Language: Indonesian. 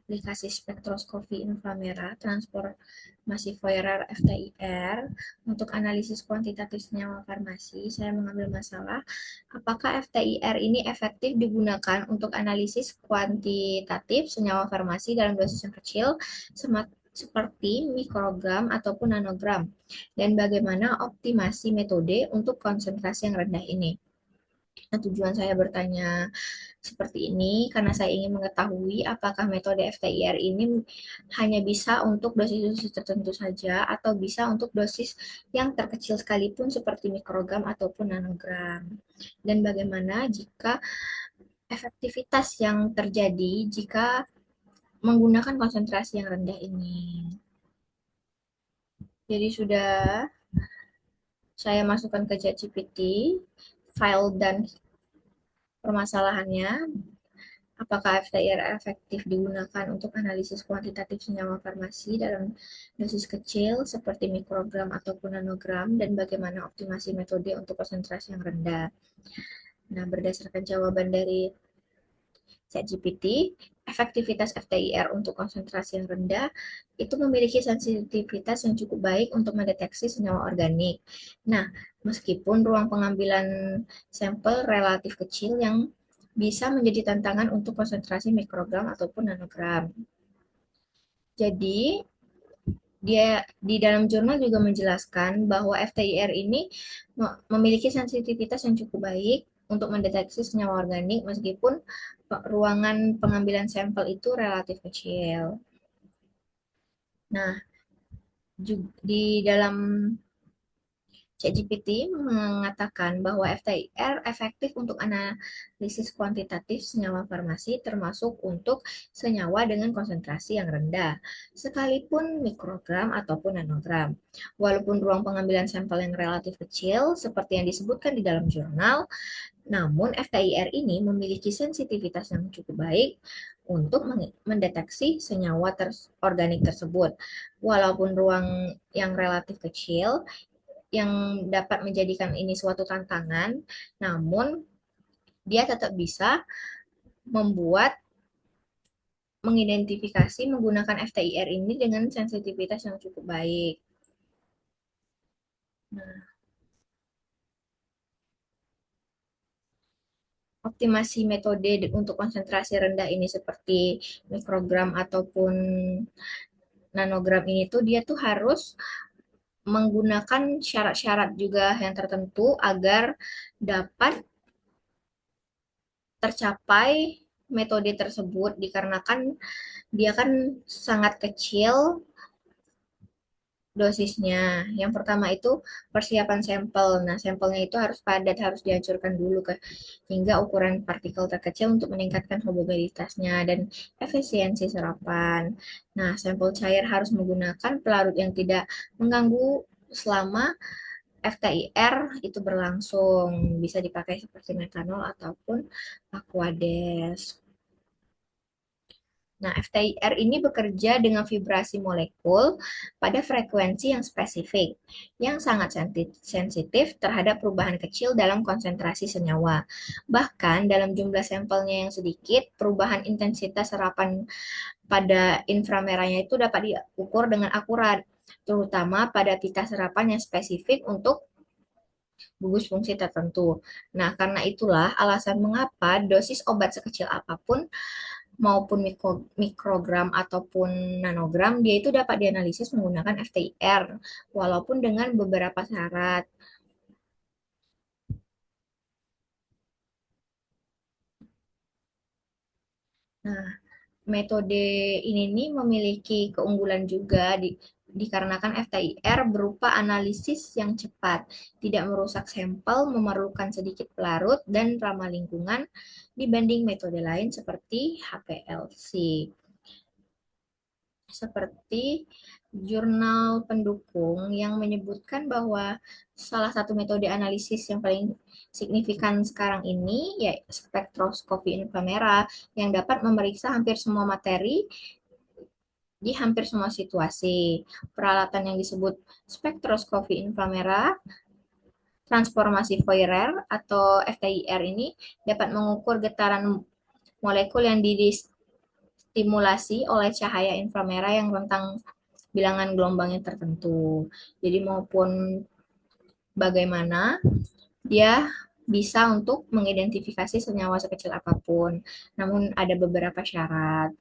aplikasi spektroskopi inframerah transformasi Fourier FTIR untuk analisis kuantitatif senyawa farmasi. Saya mengambil masalah apakah FTIR ini efektif digunakan untuk analisis kuantitatif senyawa farmasi dalam dosis yang kecil seperti mikrogram ataupun nanogram, dan bagaimana optimasi metode untuk konsentrasi yang rendah ini. Nah, tujuan saya bertanya seperti ini karena saya ingin mengetahui apakah metode FTIR ini hanya bisa untuk dosis-dosis tertentu saja atau bisa untuk dosis yang terkecil sekalipun seperti mikrogram ataupun nanogram. Dan bagaimana jika efektivitas yang terjadi jika menggunakan konsentrasi yang rendah ini. Jadi sudah saya masukkan ke ChatGPT file dan permasalahannya. Apakah FTIR efektif digunakan untuk analisis kuantitatif senyawa farmasi dalam dosis kecil seperti mikrogram ataupun nanogram, dan bagaimana optimasi metode untuk konsentrasi yang rendah? Nah, berdasarkan jawaban dari ChatGPT, efektivitas FTIR untuk konsentrasi yang rendah itu memiliki sensitivitas yang cukup baik untuk mendeteksi senyawa organik. Nah, meskipun ruang pengambilan sampel relatif kecil yang bisa menjadi tantangan untuk konsentrasi mikrogram ataupun nanogram. Jadi, dia di dalam jurnal juga menjelaskan bahwa FTIR ini memiliki sensitivitas yang cukup baik untuk mendeteksi senyawa organik meskipun ruangan pengambilan sampel itu relatif kecil. Nah, di dalam ChatGPT mengatakan bahwa FTIR efektif untuk analisis kuantitatif senyawa farmasi termasuk untuk senyawa dengan konsentrasi yang rendah, sekalipun mikrogram ataupun nanogram. Walaupun ruang pengambilan sampel yang relatif kecil, seperti yang disebutkan di dalam jurnal, namun FTIR ini memiliki sensitivitas yang cukup baik untuk mendeteksi senyawa organik tersebut. Walaupun ruang yang relatif kecil, yang dapat menjadikan ini suatu tantangan, namun dia tetap bisa membuat mengidentifikasi menggunakan FTIR ini dengan sensitivitas yang cukup baik. Nah, optimasi metode untuk konsentrasi rendah ini seperti mikrogram ataupun nanogram ini tuh dia tuh harus menggunakan syarat-syarat juga yang tertentu agar dapat tercapai metode tersebut, dikarenakan dia kan sangat kecil dosisnya. Yang pertama itu persiapan sampel. Nah, sampelnya itu harus padat, harus dihancurkan dulu hingga ukuran partikel terkecil untuk meningkatkan homogenitasnya dan efisiensi serapan. Nah, sampel cair harus menggunakan pelarut yang tidak mengganggu selama FTIR itu berlangsung. Bisa dipakai seperti metanol ataupun Aquades. Nah, FTIR ini bekerja dengan vibrasi molekul pada frekuensi yang spesifik, yang sangat sensitif terhadap perubahan kecil dalam konsentrasi senyawa. Bahkan dalam jumlah sampelnya yang sedikit, perubahan intensitas serapan pada inframerahnya itu dapat diukur dengan akurat, terutama pada pita serapan yang spesifik untuk gugus fungsi tertentu. Nah, karena itulah alasan mengapa dosis obat sekecil apapun maupun mikrogram ataupun nanogram, dia itu dapat dianalisis menggunakan FTIR, walaupun dengan beberapa syarat. Nah, metode ini nih memiliki keunggulan juga dikarenakan FTIR berupa analisis yang cepat, tidak merusak sampel, memerlukan sedikit pelarut, dan ramah lingkungan dibanding metode lain seperti HPLC. Seperti jurnal pendukung yang menyebutkan bahwa salah satu metode analisis yang paling signifikan sekarang ini yaitu spektroskopi inframerah yang dapat memeriksa hampir semua materi di hampir semua situasi. Peralatan yang disebut spektroskopi inframerah transformasi Fourier atau FTIR ini dapat mengukur getaran molekul yang terstimulasi oleh cahaya inframerah yang rentang bilangan gelombangnya tertentu. Jadi maupun bagaimana dia bisa untuk mengidentifikasi senyawa sekecil apapun. Namun ada beberapa syarat.